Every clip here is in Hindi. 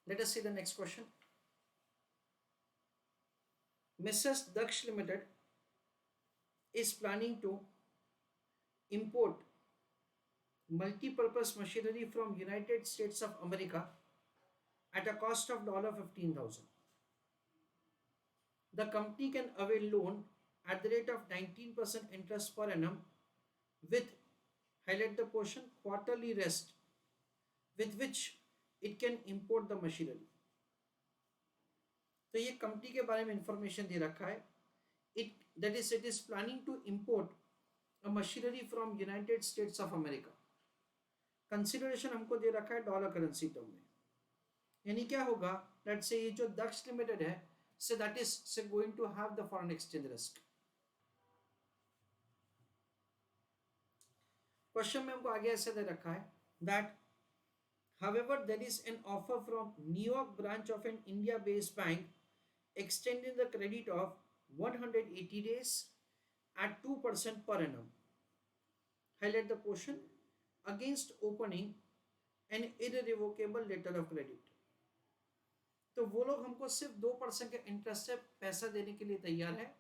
Let us see the next question. Mrs. Daksh Limited is planning to import multi-purpose machinery from United States of America at a cost of 15,000. The company can avail loan at the rate of 19% interest per annum with, highlight the portion, quarterly rest with which it can import the machinery. तो ये कंपनी के बारे में इंफॉर्मेशन दे रखा है. It is planning to import a machinery from United States of America. Consideration हमको दे रखा है डॉलर करेंसी टर्म में. यानी क्या होगा, लेट्स से ये जो दक्ष लिमिटेड है, say that is say going to have the foreign exchange risk. Question में हमको आगे ऐसे दे रखा है that however there is an offer from New York branch of an India based bank extending the credit of 180 days at 2% per annum. Highlight the portion, against opening an irrevocable letter of credit. तो वो लोग हमको सिर्फ 2% के इंटरेस्ट से पैसा देने के लिए तैयार है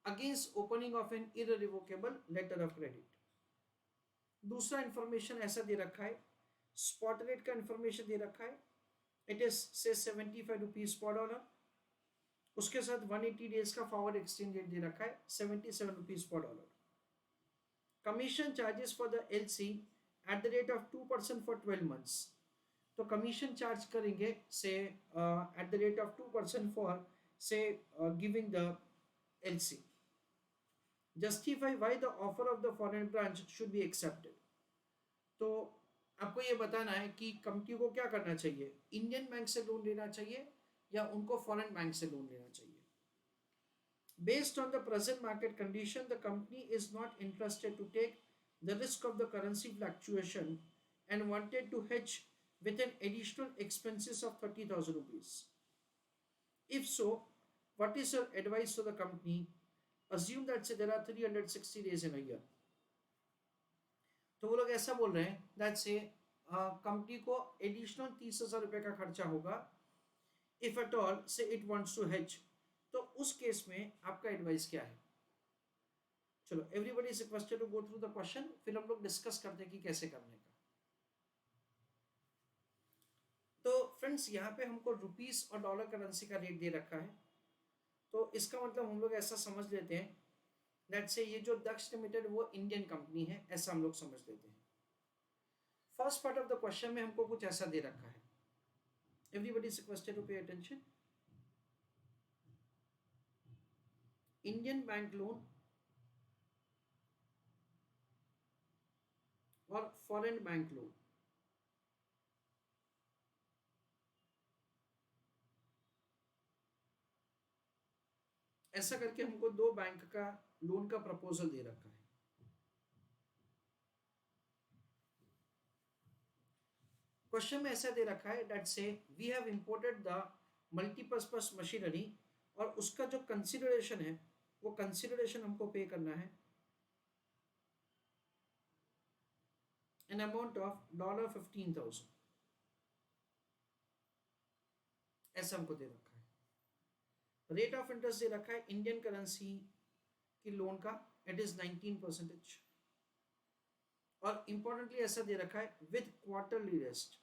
against opening of an irrevocable letter of credit. दूसरा इंफॉर्मेशन ऐसा दे रखा है, स्पॉट रेट का इंफॉर्मेशन दे रखा है. इट इज से 75 रुपीज पर डॉलर. उसके साथ 180 डेज का फॉरवर्ड एक्सचेंज रेट दे रखा है 77 रुपीज पर dollar. Commission charges for the LC at the rate of 2% for 12 months. तो कमीशन चार्ज करेंगे से at the rate of 2% for से giving the LC. Justify why the offer of the foreign branch should be accepted. तो आपको ये बताना है कि कंपनी को क्या करना चाहिए, इंडियन बैंक से लोन लेना चाहिए या उनको फॉरेन बैंक से लोन लेना चाहिए. Based on the present market condition the company is not interested to take the risk of the currency fluctuation and wanted to hedge with an additional expenses of 30,000 rupees. If so, what is your advice to the company? Assume that say there are 360 days in a year. तो वो लोग ऐसा बोल रहे हैं दैट से कंपनी को एडिशनल 30,000 रुपये का खर्चा होगा if at all say it wants to hedge. तो उस केस में आपका एडवाइस क्या है? चलो, everybody is requested to go through the question, फिर हम लोग डिस्कस करते हैं कि कैसे करने का. तो फ्रेंड्स यहाँ पे हमको रुपीस और डॉलर करेंसी का रेट दे रखा है. तो इसका मतलब हम लोग ऐसा समझ लेते हैं दैट से ये जो दक्ष लिमिटेड वो इंडियन कंपनी है, ऐसा हम लोग समझ लेते हैं. First part of the question में हमको कुछ ऐसा दे रखा है. Everybody is requested to pay attention. Indian bank loan और फॉरेन बैंक लोन. ऐसा करके हमको दो बैंक का लोन का प्रपोजल दे रखा है. क्वेश्चन में ऐसा दे रखा है that say we have imported the multipurpose machinery और उसका जो कंसिडरेशन है वो कंसिडरेशन हमको पे करना है एन अमाउंट ऑफ $15,000. ऐसा हमको दे रखा है. रेट ऑफ इंटरेस्ट दे रखा है इंडियन करेंसी की लोन का, इट इज 19%. और इंपॉर्टेंटली ऐसा दे रखा है with quarterly rest.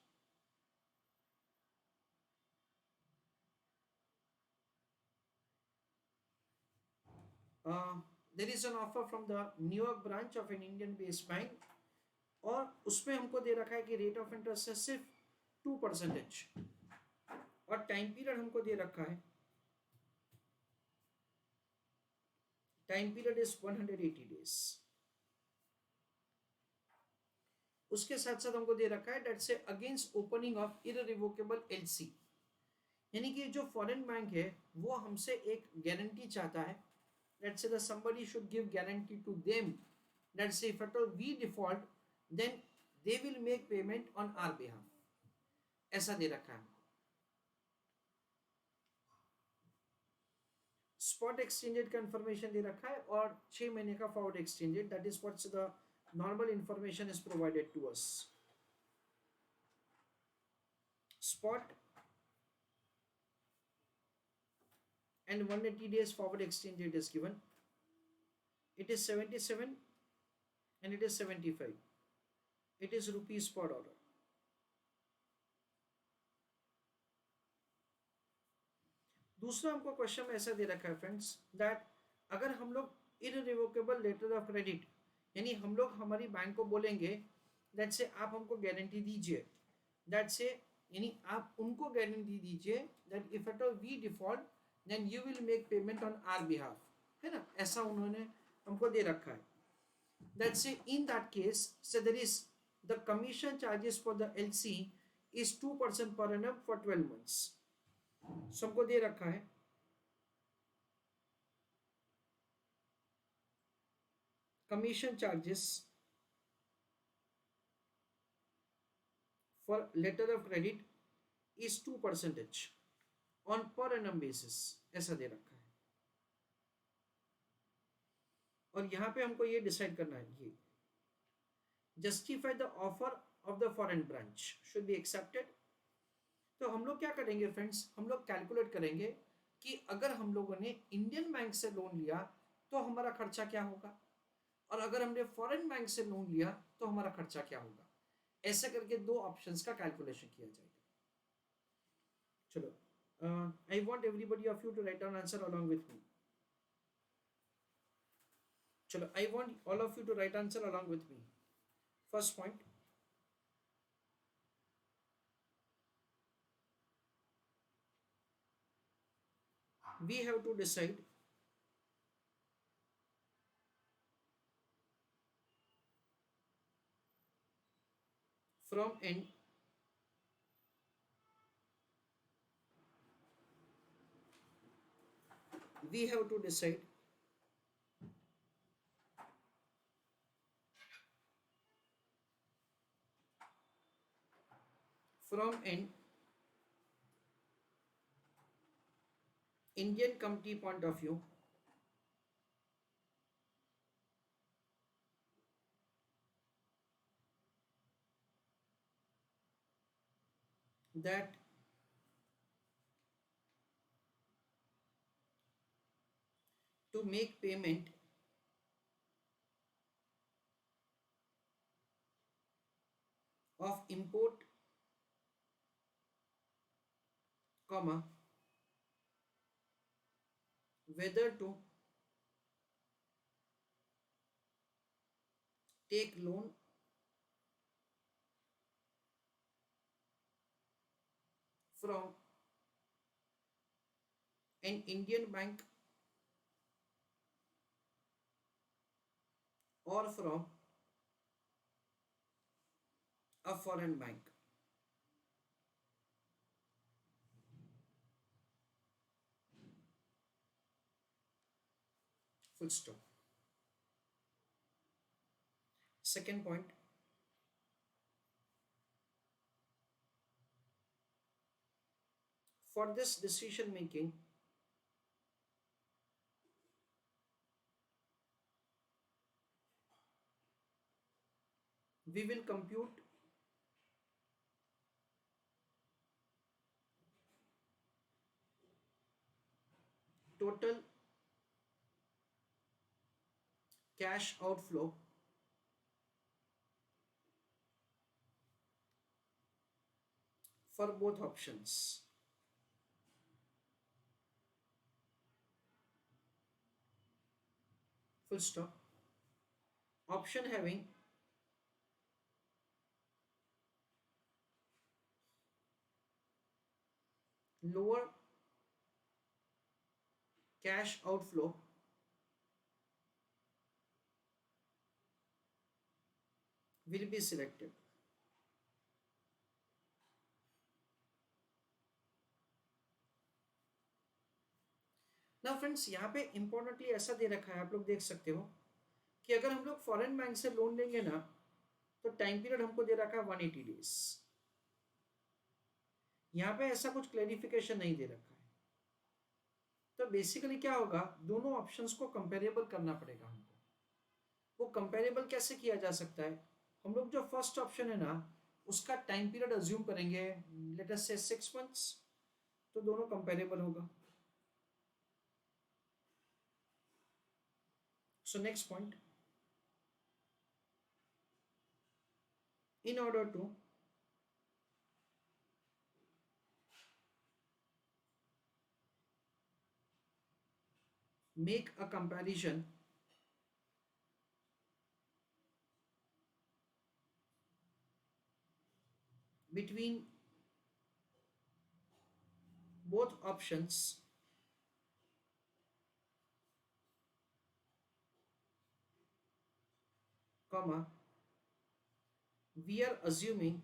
There is an offer from the New York branch of an Indian based bank और उसमें हमको दे रखा है कि रेट ऑफ इंटरेस्ट है सिर्फ 2%. और टाइम पीरियड हमको दे रखा है, टाइम पीरियड इज 180 डेज. उसके साथ साथ हमको दे रखा है डेट से against opening of irrevocable LC. यानी कि जो फॉरेन बैंक है वो हमसे एक गारंटी चाहता है दैट से the somebody should give guarantee to them that say if at all we default then they will make payment on our behalf. ऐसा दे रखा है. स्पॉट एक्सचेंज रेट का इंफॉर्मेशन दे रखा है और 6 महीने का forward exchange rate, that is what's the normal information is provided to us. Spot and 180 days forward exchange rate is given. It is 77 and it is 75. It is rupees per dollar. दूसरा हमको क्वेश्चन में ऐसा दे रखा है फ्रेंड्स दैट अगर हम लोग इररिवोकेबल लेटर ऑफ क्रेडिट यानी हम लोग हमारी बैंक को बोलेंगे दैट से आप हमको गारंटी दीजिए दैट से यानी आप उनको गारंटी दीजिए that if at all we default then you will make payment on our behalf है ना, ऐसा उन्होंने हमको दे रखा है that say in that case say there is the commission charges for the LC is 2% per annum for 12 months. सबको दे रखा है commission charges for letter of credit is 2% on per annum basis, ऐसा दे रखा है. और यहां पे हमको ये डिसाइड करना है ये justify the offer of the foreign branch should be accepted. तो हम लोग क्या करेंगे फ्रेंड्स, हम लोग कैलकुलेट करेंगे कि अगर हम लोगों ने इंडियन बैंक से लोन लिया तो हमारा खर्चा क्या होगा और अगर हमने फॉरेन बैंक से लोन लिया तो हमारा खर्चा क्या होगा. ऐसे करके दो ऑप्शंस का कैलकुलेशन किया जाएगा. चलो I want everybody of you to write down answer along with me. चलो I want all of you to write answer along with me. First point, we have to decide from end we have to decide from an Indian company point of view that to make payment of import comma whether to take loan from an Indian bank or from a foreign bank. Full stop. Second point, for this decision making we will compute total cash outflow for both options. Full stop. Option having lower cash outflow will be selected. ना फ्रेंड्स यहाँ पे इंपॉर्टेंटली ऐसा दे रखा है, आप लोग देख सकते हो कि अगर हम लोग फॉरेन बैंक से लोन लेंगे ना तो टाइम पीरियड हमको दे रखा है 180 डेज. यहाँ पे ऐसा कुछ क्लैरिफिकेशन नहीं दे रखा है. तो बेसिकली क्या होगा, दोनों ऑप्शंस को कंपेरेबल करना पड़ेगा हमको. वो कंपेरेबल कैसे किया जा सकता है, हम लोग जो फर्स्ट ऑप्शन है ना उसका टाइम पीरियड अज्यूम करेंगे लेट अस से 6 मंथ्स, तो दोनों कंपेरेबल होगा. So next point, in order to make a comparison between both options, comma, we are assuming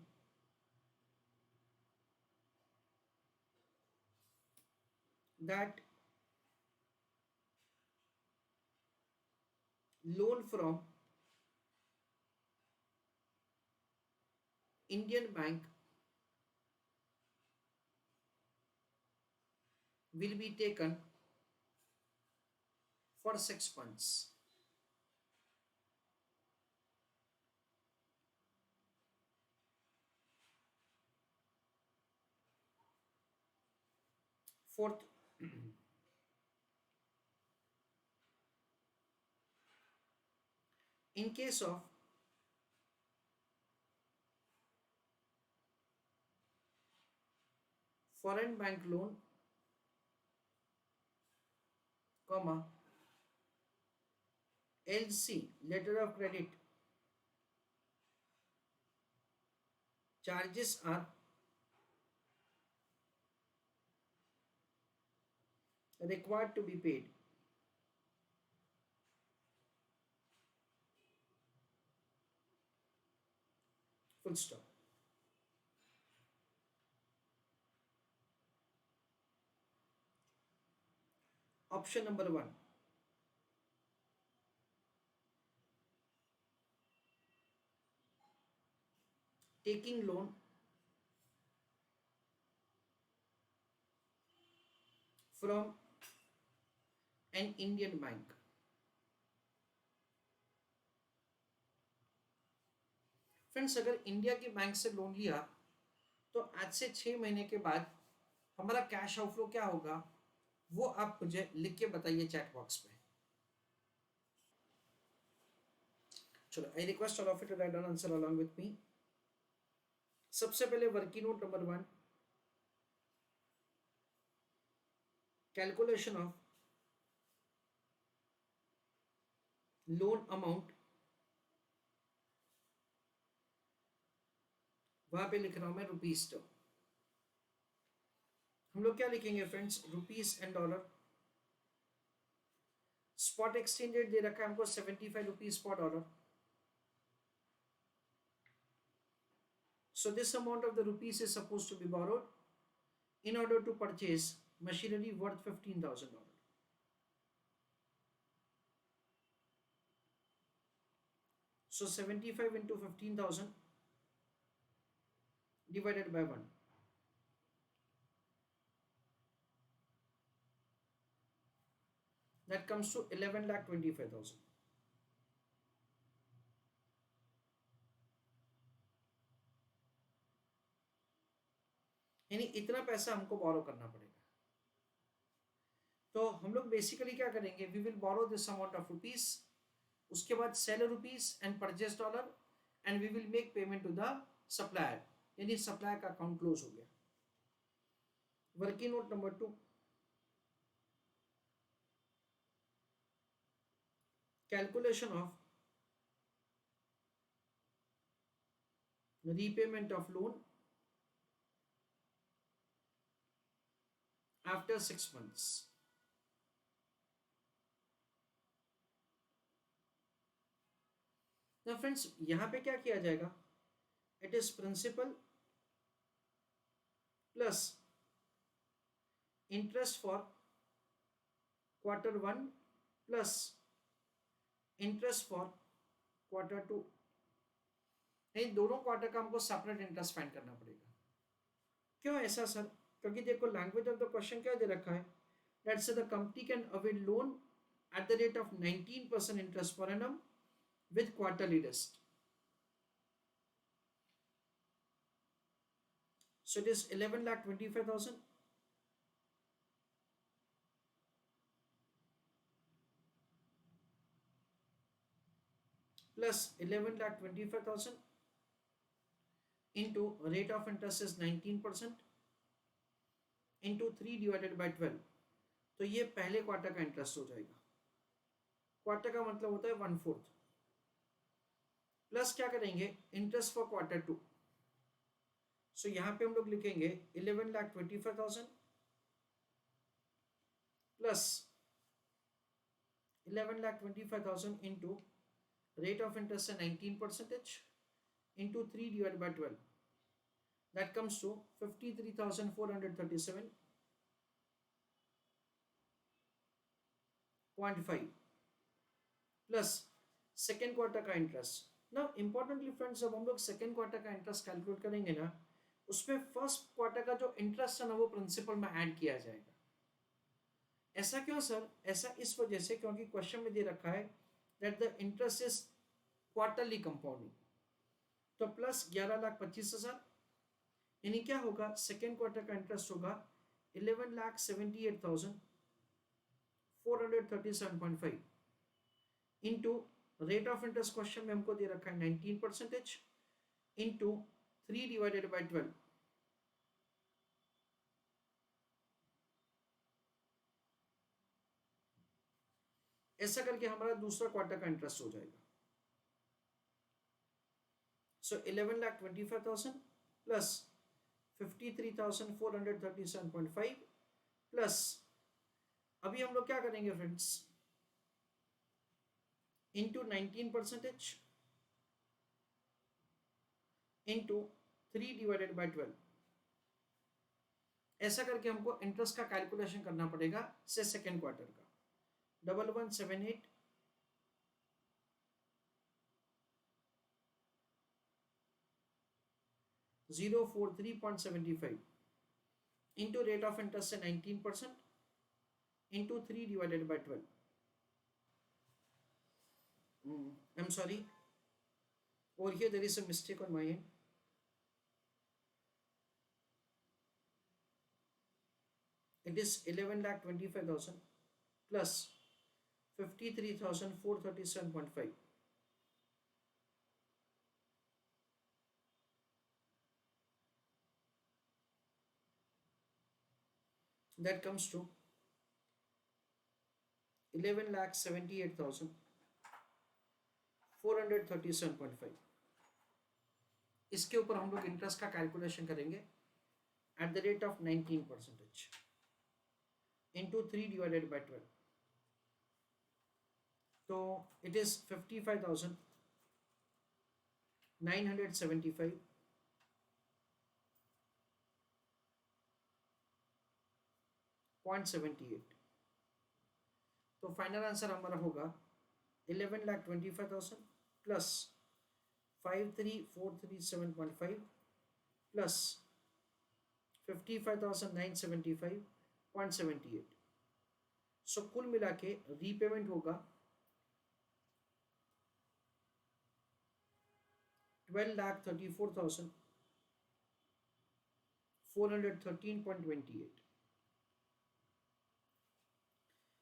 that loan from Indian bank will be taken for 6 months. Fourth, in case of foreign bank loan, comma, LC, letter of credit, charges are required to be paid. Full stop. Option number one, taking loan from an Indian bank. Friends, अगर इंडिया के बैंक से लोन लिया तो आज से 6 महीने के बाद हमारा कैश आउटफ्लो क्या होगा, वो आप मुझे लिख के बताइए चैट बॉक्स पे. चलो, I request all of you to write down answer along with me. सबसे पहले working note number one, calculation of loan amount, वहां पे लिख रहा हूं मैं रुपीज टर्म. हम लोग क्या लिखेंगे friends, rupees and dollar. Spot exchange rate दे रखा है हमको 75 रुपीज पर dollar. So this amount of the rupees is supposed to be borrowed in order to purchase machinery worth $15,000. So 75 into 15,000 divided by 1. That comes to 11,25,000. यानी इतना पैसा हमको बोरो करना पड़ेगा. तो हम लोग बेसिकली क्या करेंगे, we will borrow this amount of rupees, उसके बाद sell rupees and purchase dollar, and we will make payment to the supplier. यानी सप्लायर का अकाउंट क्लोज हो गया. Working note number two, calculation of repayment of loan after 6 months. Now friends, यहां पे क्या किया जाएगा, it is principal plus interest for Q1 plus interest for Q2. इन दोनों क्वार्टर का हमको सेपरेट इंटरेस्ट फाइंड करना पड़ेगा. क्यों ऐसा सर, क्योंकि देखो लैंग्वेज ऑफ द क्वेश्चन क्या दे रखा है, दैट से the company can avail loan eight the rate of 19% interest per annum with quarterly rest. So it is 11,25,000. plus 11,25,000 into rate of interest is 19% into 3 divided by 12, तो ये पहले क्वार्टर का इंटरेस्ट हो जाएगा। क्वार्टर का मतलब होता है 1/4, प्लस क्या करेंगे इंटरेस्ट फॉर क्वार्टर 2। सो यहाँ पे हम लोग लिखेंगे 11,25,000 plus 11,25,000 into rate of interest है 19% into 3 divided by 12, that comes to 53,437.5 plus second quarter का इंटरेस्ट। ना इंपॉर्टेंटली फ्रेंड्स, जब हम लोग सेकेंड क्वार्टर का इंटरेस्ट कैलकुलेट करेंगे ना, उसमें फर्स्ट क्वार्टर का जो इंटरेस्ट है ना वो प्रिंसिपल में ऐड किया जाएगा। ऐसा क्यों सर? ऐसा इस वजह से क्योंकि क्वेश्चन में दे रखा है that the interest is quarterly compounding. तो प्लस 11,25,000 यानी क्या होगा, सेकेंड क्वार्टर का इंटरेस्ट होगा 11,78,437.5 into rate of interest question में हमको दे रखा है 19% इंटू 3 डिवाइडेड बाई 12, ऐसा करके हमारा दूसरा क्वार्टर का इंटरेस्ट हो जाएगा। सो 11,25,000 प्लस 53,437.5 प्लस अभी हम लोग क्या करेंगे friends, into 19% into 3 divided by 12, ऐसा करके हमको इंटरेस्ट का कैलकुलेशन करना पड़ेगा से सेकेंड क्वार्टर का। 1178 043.75 into rate of interest है 19% into 3 divided by 12. I'm sorry, over here there is a mistake on my end. It is 11,25,000 plus 53,437.5. That comes to 11,78,437.5। इसके ऊपर हम लोग इंटरेस्ट का कैलकुलेशन करेंगे eight the rate of 19% into 3 divided by 12, तो इट इज 55,975.78। तो फाइनल आंसर हमारा होगा 11,25,000 प्लस 53,437.5 प्लस 55,975.78। सो कुल मिला के रीपेमेंट होगा 12,34,413.28।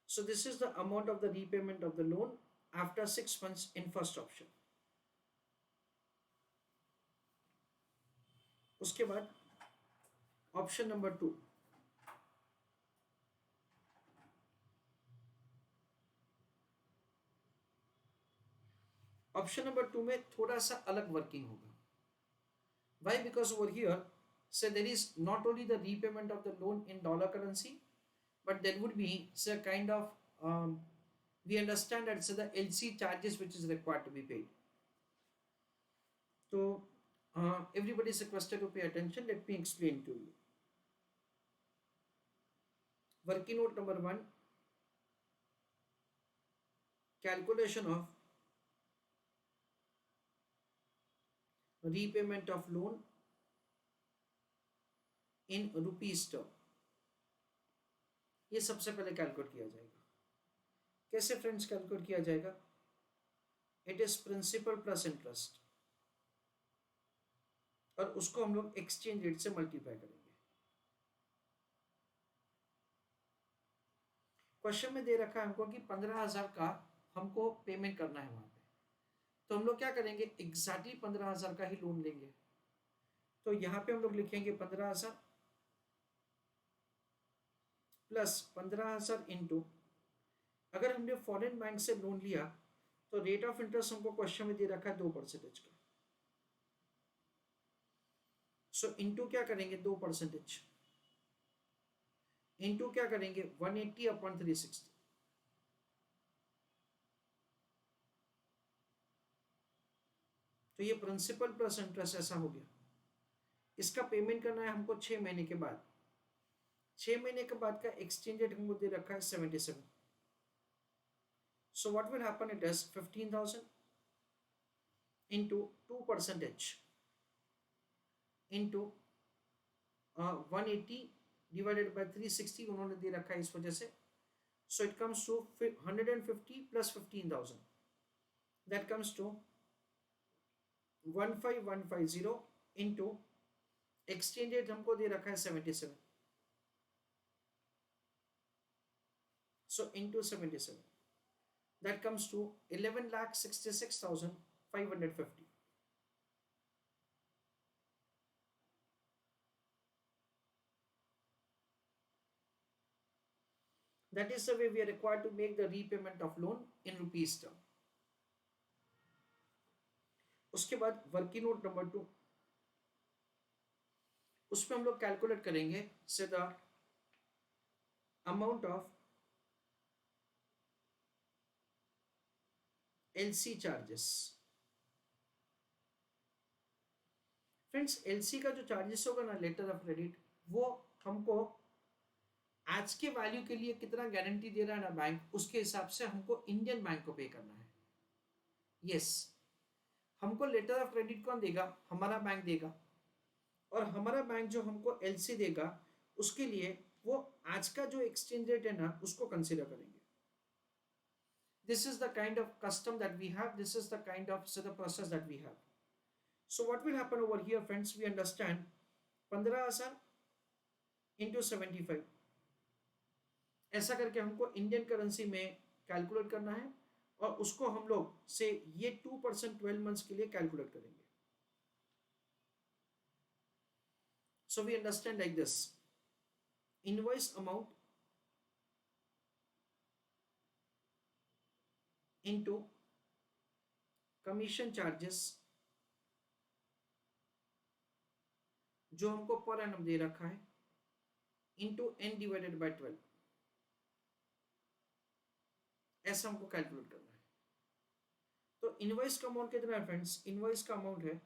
So this is the amount of the repayment of the loan after 6 months in first option. उसके बाद ऑप्शन नंबर 2, ऑप्शन नंबर 2 में थोड़ा सा अलग वर्किंग होगा। Why? Because over here say there is not only the repayment of the loan in dollar currency, but there would be say kind of we understand that say the LC charges which is required to be paid. So everybody is requested to pay attention. Let me explain to you. Working note number 1, calculation of repayment of loan in rupees term, ये सबसे पहले कैलकुलेट किया जाएगा। कैसे फ्रेंड्स कैलकुलेट किया जाएगा? It is principal plus interest और उसको हम लोग एक्सचेंज रेट से मल्टीप्लाई करेंगे। क्वेश्चन में दे रखा है हमको कि 15,000 का हमको पेमेंट करना है वहां पे, तो हम लोग क्या करेंगे, एग्जैक्टली 15,000 का ही लोन लेंगे। तो यहाँ पे हम लोग लिखेंगे 15,000 प्लस 15,000 इंटू, अगर हमने फॉरेन बैंक से लोन लिया तो रेट ऑफ इंटरेस्ट हमको क्वेश्चन में दे रखा है 2% का। सो इंटू क्या करेंगे 2%, इंटू क्या करेंगे 180 अपॉन 360। तो ये प्रिंसिपल प्लस इंटरेस्ट ऐसा हो गया। इसका पेमेंट करना है हमको 6 महीने के बाद। 6 महीने के बाद का एक्सचेंज रेट हमको दे रखा है 77। So what will happen, it is 15,000 into 2% into 180 divided by 360 उन्होंने दे रखा है इस वजह से। So it comes to 150 plus 15,000, that comes to 15150 into exchange rate हमको दे रखा है 77। So into 77, that comes to 11,66,550। That is the way we are required to make the repayment of loan in rupees term. उसके बाद वर्किंग नोट नंबर 2, उसमें हम लोग कैलकुलेट करेंगे से the amount of LC charges. Friends LC का जो चार्जेस होगा ना, लेटर ऑफ क्रेडिट, वो हमको आज के वैल्यू के लिए कितना गारंटी दे रहा है ना बैंक, उसके हिसाब से हमको इंडियन बैंक को पे करना है। यस, हमको लेटर ऑफ क्रेडिट कौन देगा, हमारा बैंक देगा, और हमारा बैंक जो हमको एलसी देगा उसके लिए वो आज का जो एक्सचेंज रेट है ना उसको कंसीडर करेंगे। This is the kind of custom that we have, this is the kind of the process that we have. So what will happen over here friends, we understand 15,000 into 75, ऐसा करके हमको इंडियन करेंसी में कैलकुलेट करना है, और उसको हम लोग से ये 2% 12 मंथ्स के लिए कैलकुलेट करेंगे। So we understand like this, invoice amount into commission charges जो हमको पर एनम दे रखा है into n डिवाइडेड बाय 12, ऐसा हमको कैलकुलेट करना है। तो इनवॉइस का अमाउंट कितना है फ्रेंड्स, इनवॉइस का अमाउंट है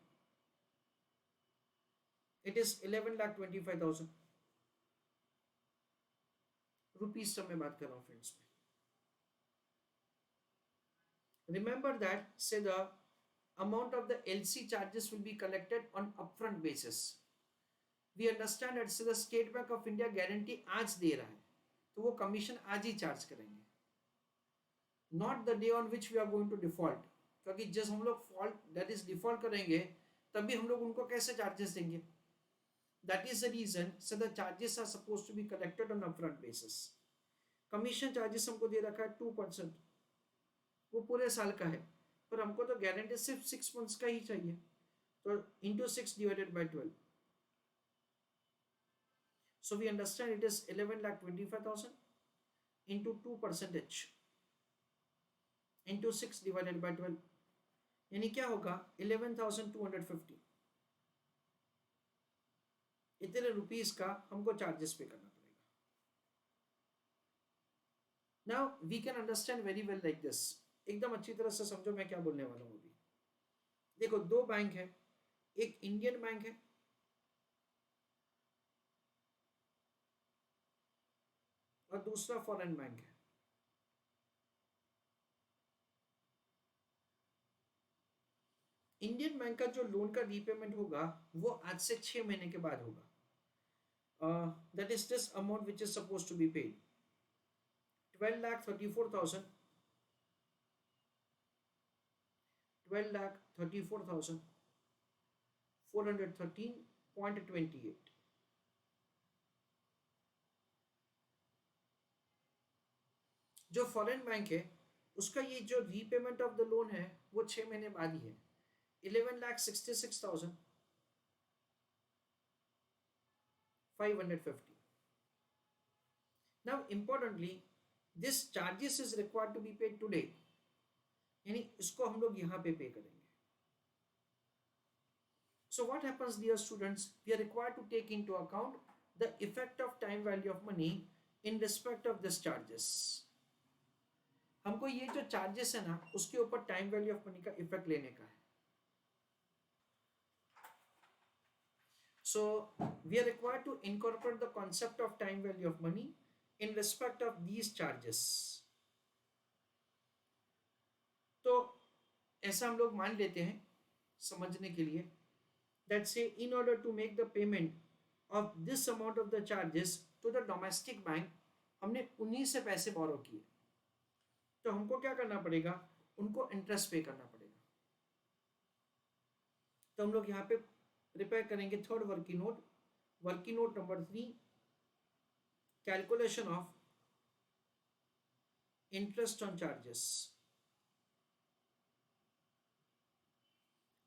इट इज 11,25,000 रुपीज में बात कर रहा हूं फ्रेंड्स। रिमेंबर दैट से the amount of the LC charges will be collected on upfront basis. We understand that the State Bank of India guarantee आज दे रहा है तो वो कमीशन आज ही चार्ज करेंगे, not the day on which we are going to default, क्योंकि जब हम लोग फॉल्ट दैट इज डिफॉल्ट करेंगे तभी हम लोग उनको कैसे चार्जेस देंगे। That is the reason so the charges are supposed to be collected on upfront basis. Commission charges हमको दे रखा है 2%, वो पूरे साल का है, पर हमको तो गारंटी सिर्फ 6 मंथ्स का ही चाहिए, तो into 6 divided by 12, so we understand it is 11,25,000 into 2% into 6 divided by 12, यानी क्या होगा 11,250। इतने रुपीस का हमको चार्जेस पे करना पड़ेगा। Now we can understand very well like this, एकदम अच्छी तरह से समझो मैं क्या बोलने वाला हूँ अभी। देखो दो बैंक है, एक इंडियन बैंक है और दूसरा फॉरेन बैंक है। इंडियन बैंक का जो लोन का रीपेमेंट होगा वो आज से 6 महीने के बाद होगा। That is this amount which is suppose to be paid 12,34,000 12,34,413.28। जो फॉरेन बैंक है उसका ये जो रीपेमेंट ऑफ द लोन है वो 6 महीने बाद ही है, 11,66,550. Now importantly, this charges is required to be paid today, यानी इसको हम लोग यहाँ पे पे करेंगे. So what happens, dear students? We are required to take into account the effect of time value of money in respect of this charges. हमको ये जो चार्जेस है ना उसके ऊपर टाइम वैल्यू ऑफ मनी का इफेक्ट लेने का है. So we are required to incorporate the concept of time value of money in respect of these charges. तो ऐसा हम लोग मान लेते हैं समझने के लिए that say in order to make the payment of this amount of the charges to the domestic bank, हमने उन्हीं से पैसे बोरो किए, तो हमको क्या करना पड़ेगा, उनको इंटरेस्ट पे करना पड़ेगा. तो हम लोग यहाँ पे प्रिपेयर करेंगे third working note number 3, calculation of interest on charges.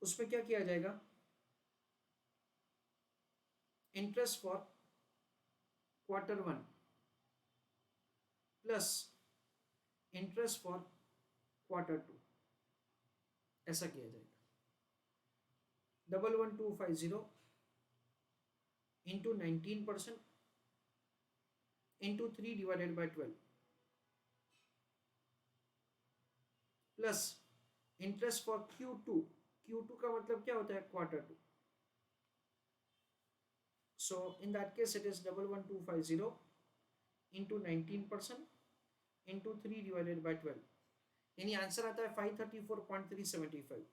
उसमें क्या किया जाएगा, interest for Q1 plus interest for Q2, ऐसा किया जाएगा. 11250 into 19% into 3 divided by 12 plus interest for Q2. Q2 का मतलब क्या होता है, Q2. So in that case it is 11250 into 19% into 3 divided by 12, यानी आंसर आता है 534.375.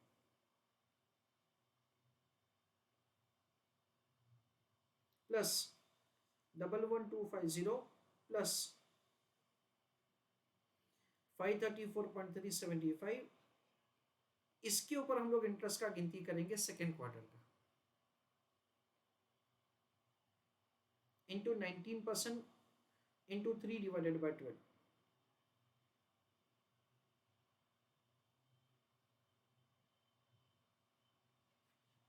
प्लस 11250 प्लस 534.375, इसके ऊपर हम लोग इंटरेस्ट का गिनती करेंगे सेकेंड क्वार्टर का, इंटू 19% इंटू 3 डिवाइडेड बाई 12.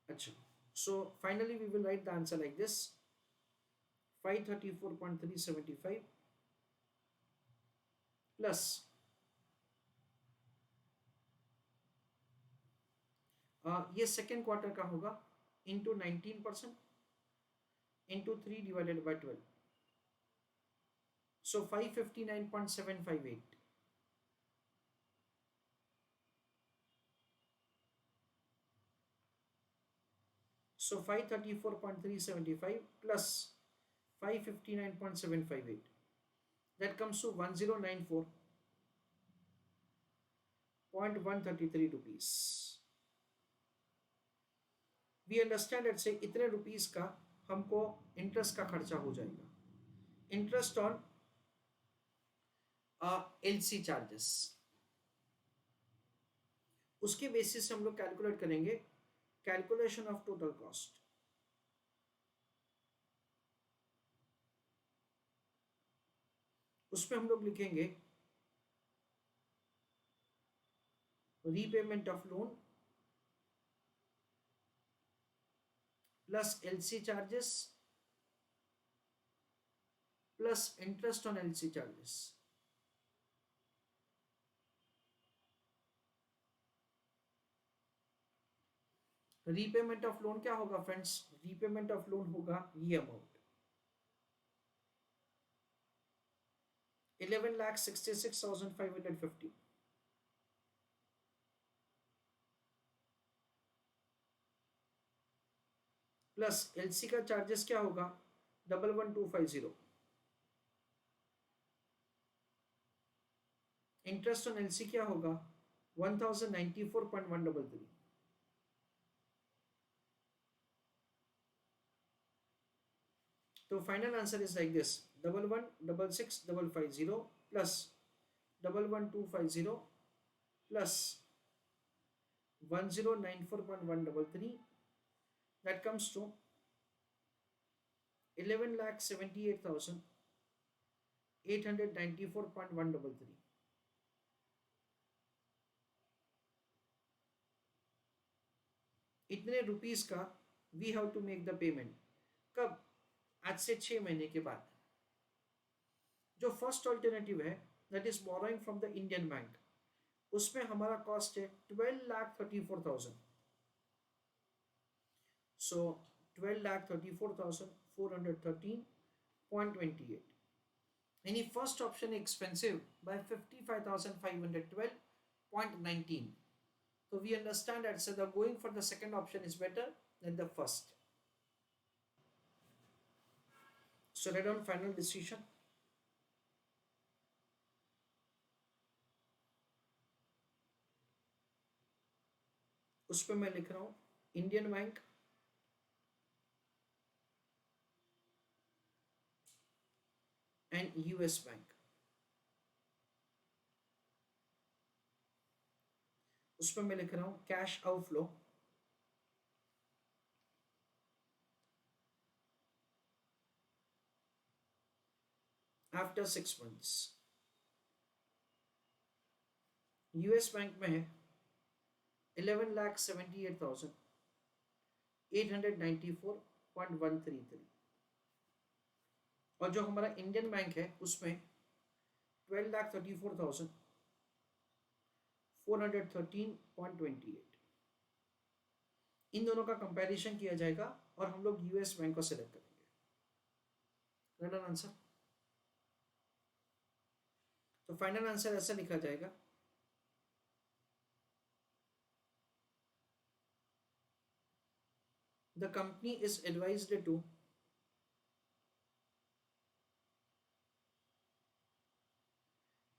अच्छा, so finally we will write the answer like this, 534.375 plus ये सेकेंड क्वार्टर का होगा into 19% into 3 divided by 12, so 559.758. So 534.375 plus 559.758, that comes to 1094.133 rupees. We understand that say इतने रुपीस का हमको इंटरेस्ट का खर्चा हो जाएगा, इंटरेस्ट ऑन एलसी चार्जेस. उसके बेसिस से हम लोग कैलकुलेट करेंगे कैलकुलेशन ऑफ टोटल कॉस्ट. उसमें हम लोग लिखेंगे repayment of loan plus LC charges plus interest on LC charges. Repayment of loan क्या होगा फ्रेंड्स, रीपेमेंट ऑफ लोन होगा ये अमाउंट 11,66,550 प्लस एलसी का चार्जेस क्या होगा 11250, इंटरेस्ट ऑन एलसी क्या होगा 1094.133. तो final answer is like this, 11,66,550 plus 11250 plus 1094.133, that comes to 11,78,894.133. इतने रुपीस का we have to make the payment. कब? आज से 6 महीने के बाद। जो फर्स्ट ऑल्टरनेटिव है that is borrowing from the Indian bank, उसमें हमारा कॉस्ट है 12,34,000। सो 12,34,413.28, यानी first option expensive by 55,512.19. So we understand that so the going for the second option is better than the first. So write down final decision. उस पर मैं लिख रहा हूँ Indian bank and US bank. उस पर मैं लिख रहा हूँ cash outflow after 6 months। US bank में है 11,78,894.133 और जो हमारा इंडियन बैंक है उसमें 12,34,413.28। इन दोनों का कंपैरिजन किया जाएगा और हम लोग यूएस बैंक को सिलेक्ट करेंगे। Right answer. तो फाइनल आंसर ऐसा लिखा जाएगा the company is advised to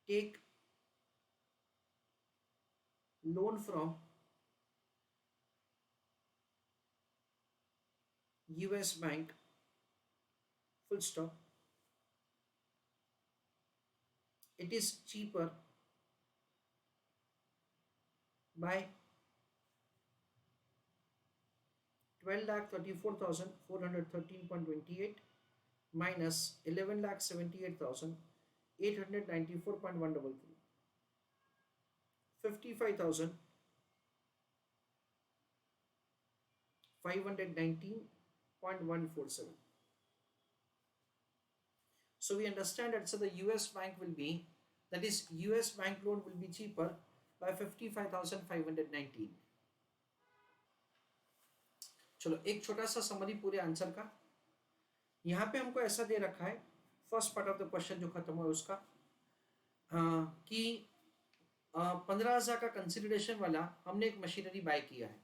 take loan from US bank, full stop. It is cheaper by 12,34,413.28 minus 11,78,894.133, 55,519.147. So we understand that so the US bank will be, that is US bank loan will be cheaper by 55,519. चलो एक छोटा सा समरी पूरे आंसर का। यहाँ पे हमको ऐसा दे रखा है first part of the question जो खत्म हुआ उसका कि 15,000 का कंसिडरेशन वाला हमने एक मशीनरी बाय किया है।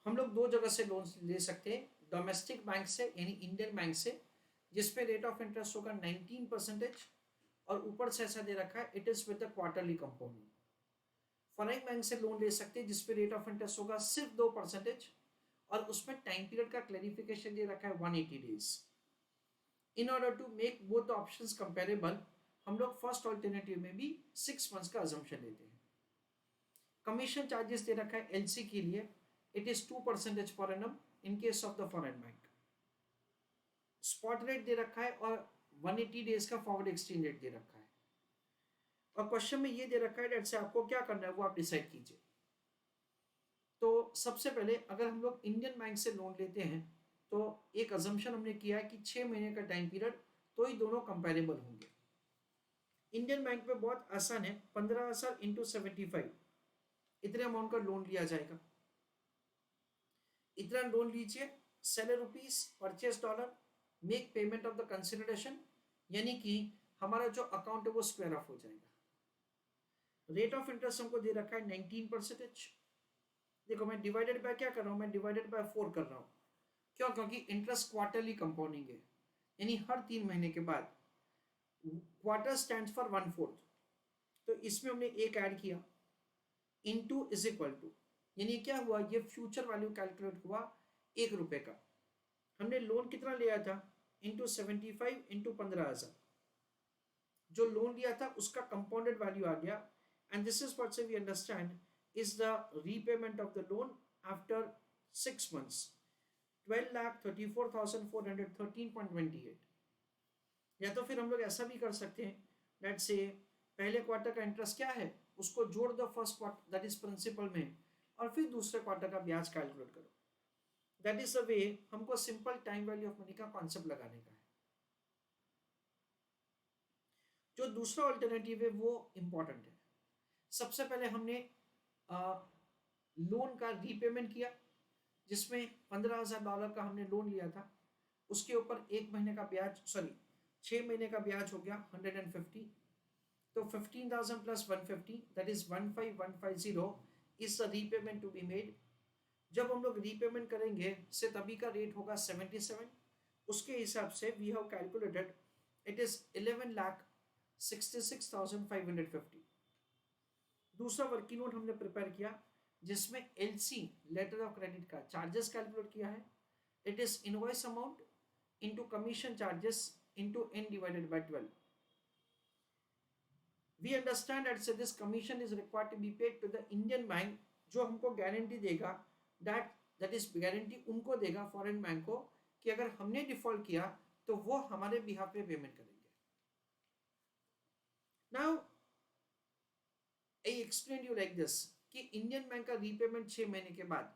हम लोग दो जगह से लोन ले सकते हैं, डोमेस्टिक बैंक से यानी इंडियन बैंक से जिसपे रेट ऑफ इंटरेस्ट होगा 19% और ऊपर से ऐसा दे रखा है it is with the quarterly component. Foreign bank से लोन ले सकते हैं जिसपे रेट ऑफ इंटरेस्ट होगा सिर्फ 2% और उसमें टाइम पीरियड का क्लैरिफिकेशन दे रखा है 180 days। In order to make both options comparable हम लोग फर्स्ट ऑल्टरनेटिव में भी 6 months का अजम्पशन लेते हैं। कमीशन चार्जेस दे रखा है एलसी के लिए it is 2% per annum in case of the foreign bank. Spot rate दे रखा है और 180 days का फॉरवर्ड एक्सचेंज रेट दे रखा है और क्वेश्चन में ये दे रखा है डेट से आपको क्या करना है वो आप डिसाइड कीजिए। तो सबसे पहले अगर हम लोग इंडियन बैंक से लोन लेते हैं तो एक अजम्पशन हमने किया है कि 6 महीने का टाइम पीरियड तो ही दोनों कंपेरेबल होंगे। इंडियन बैंक में बहुत आसान है 15,000 इंटू 75 इतने अमाउंट का लोन लिया जाएगा। इतना लोन लीजिए, sell rupees, purchase dollar, make payment of the consideration, यानी कि हमारा जो अकाउंट है वो स्क्वायर ऑफ हो जाएगा। रेट ऑफ इंटरेस्ट हमको दे रखा है 19%। देखो मैं डिवाइडेड बाय क्या कर रहा हूँ, मैं डिवाइडेड बाय 4 कर रहा हूँ। क्यों? क्योंकि इंटरेस्ट क्वार्टरली कंपाउंडिंग है यानी हर 3 महीने के बाद। क्वार्टर स्टैंड्स फॉर 1/4 तो इसमें हमने एक ऐड किया इनटू इज इक्वल टू, यानी क्या हुआ ये फ्यूचर वैल्यू कैलकुलेट हुआ 1 रुपए का। हमने लोन कितना लिया था इंटू 75 इंटू 15,000, जो लोन लिया था उसका कंपाउंडेड वैल्यू आ गया and this is what we understand is the repayment of the loan after 6 months 12,34,413.28। या तो फिर हम लोग ऐसा भी कर सकते हैं लेट्स से पहले क्वार्टर का इंटरेस्ट क्या है उसको जोड़ दो first quarter that is principal में और फिर दूसरे क्वार्टर का ब्याज कैलकुलेट करो। दैट इज द वे हमको simple time value of money का कॉन्सेप्ट लगाने का है। जो दूसरा ऑल्टरनेटिव है वो इंपॉर्टेंट है। सबसे पहले हमने लोन का रीपेमेंट किया, जिसमें $15,000 का हमने लोन लिया था। उसके ऊपर एक महीने का ब्याज, सॉरी 6 महीने का ब्याज हो गया 150। तो 15,000 plus 150 that is 15,150 is the repayment to be made. जब हम लोग रीपेमेंट करेंगे से तभी का रेट होगा 77। उसके हिसाब से we have calculated it is 11,66,550। दूसरा वर्किंग नोट हमने प्रिपेयर किया जिसमें एलसी लेटर ऑफ क्रेडिट का चार्जेस कैलकुलेट किया है। It is invoice amount into commission charges into n divided by 12. We understand that so this commission is required to be paid to the Indian bank जो हमको गारंटी देगा, that is गारंटी उनको देगा फॉरेन बैंक को कि अगर हमने डिफॉल्ट किया तो वो हमारे बिहाफ पे पेमेंट करेंगे। Now I explain you like this कि इंडियन बैंक का रीपेमेंट 6 महीने के बाद,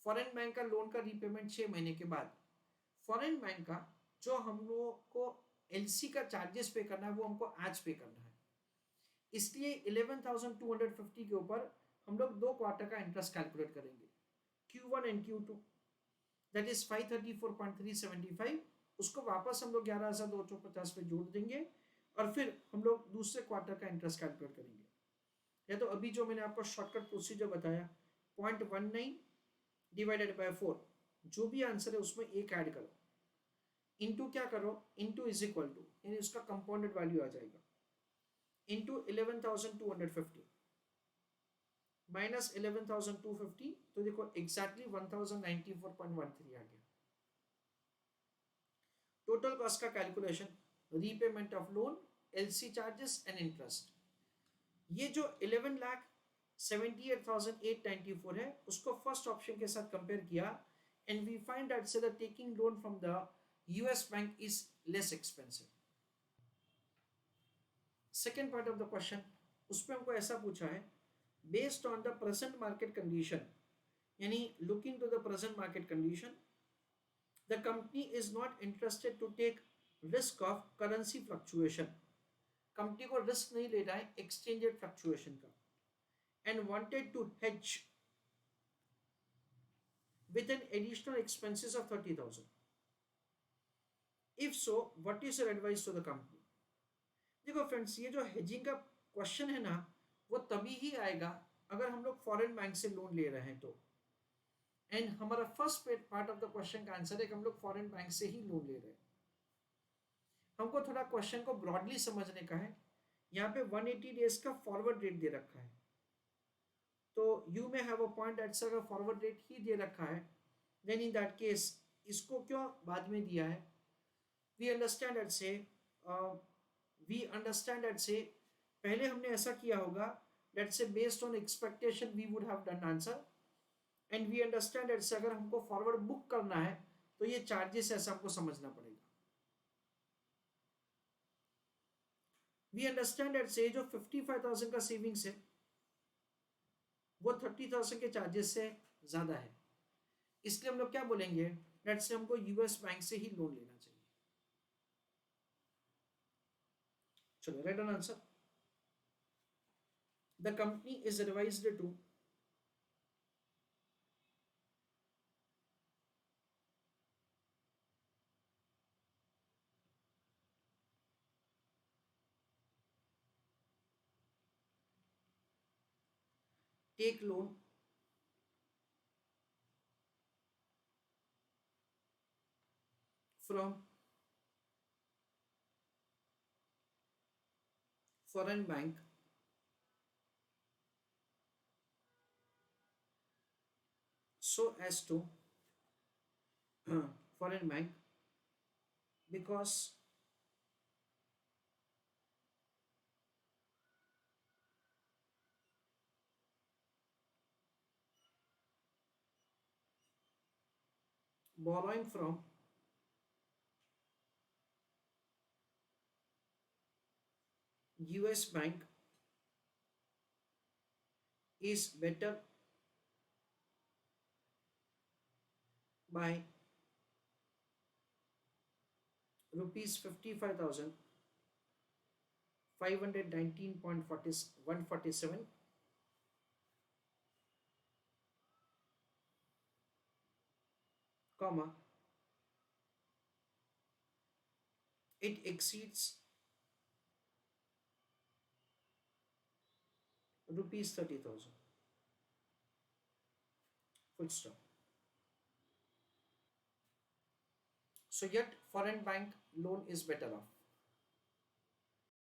फॉरेन बैंक का लोन का रीपेमेंट 6 महीने के बाद, फॉरेन बैंक का जो हम लोगों को एलसी का चार्जेस पे करना है वो हमको आज पे करना है। इसलिए 11,250 के ऊपर हम लोग 2 क्वार्टर का इंटरेस्ट कैलकुलेट करेंगे, Q1 and Q2, that is 534.375। उसको वापस हम लोग 11,250 पे जोड़ देंगे और फिर हम लोग दूसरे क्वार्टर का इंटरेस्ट कैलकुलेट करेंगे। या तो अभी जो मैंने आपको शॉर्टकट प्रोसीजर बताया 0.19 डिवाइडेड बाय 4, जो भी आंसर है उसमें एक ऐड करो, इनटू क्या करो, इनटू इज इक्वल टू यानी उसका कंपाउंडेड वैल्यू आ जाएगा, इनटू 11,250 माइनस 11,250, तो देखो एग्जैक्टली 1,094.13 आ गया। टोटल कॉस्ट का calculation, repayment of loan, LC charges and interest, ये जो 11,78,894 है उसको फर्स्ट ऑप्शन के साथ कंपेयर किया एंड वी फाइंड दैट से the taking loan from the US bank is less expensive. Second part of the question, उसमें हमको ऐसा पूछा है, based on the present market condition, यानी looking to the present market condition, the company is not interested to take risk of currency fluctuation. Company को रिस्क नहीं लेना है एक्सचेंज रेट फ्लक्चुएशन का, and wanted to hedge with an additional expenses of 30,000। If so what is your advice to the company. देखो फ्रेंड्स, ये जो हेजिंग का क्वेश्चन है ना वो तभी ही आएगा अगर हम लोग फॉरेन बैंक से लोन ले रहे हैं तो, एंड हमारा first part of the question का आंसर है कि हम लोग फॉरेन बैंक से ही लोन ले रहे हैं। हमको थोड़ा क्वेश्चन को ब्रॉडली समझने का है। यहाँ पे 180 डेज का फॉरवर्ड रेट दे रखा है, तो यू में हैव अ पॉइंट दैट अगर फॉरवर्ड रेट ही दे रखा है देन इन दैट केस इसको क्यों बाद में दिया है। वी अंडरस्टैंड दैट से पहले हमने ऐसा किया होगा that say based on expectation we would have done answer, and we understand that say अगर हमको फॉरवर्ड बुक करना है तो ये चार्जेस ऐसा हमको समझना पड़ेगा। वी अंडरस्टैंड दैट से जो 55,000 का सेविंग्स है वो 30,000 के चार्जेस से ज्यादा है, इसलिए हम लोग क्या बोलेंगे दैट से हमको यूएस बैंक से ही लोन लेना चाहिए। चलो right on answer, the company is revised to take loan from foreign bank so as to foreign bank because borrowing from US bank is better by rupees 55,519.147, comma, it exceeds rupees 30,000. Full stop. So yet foreign bank loan is better off.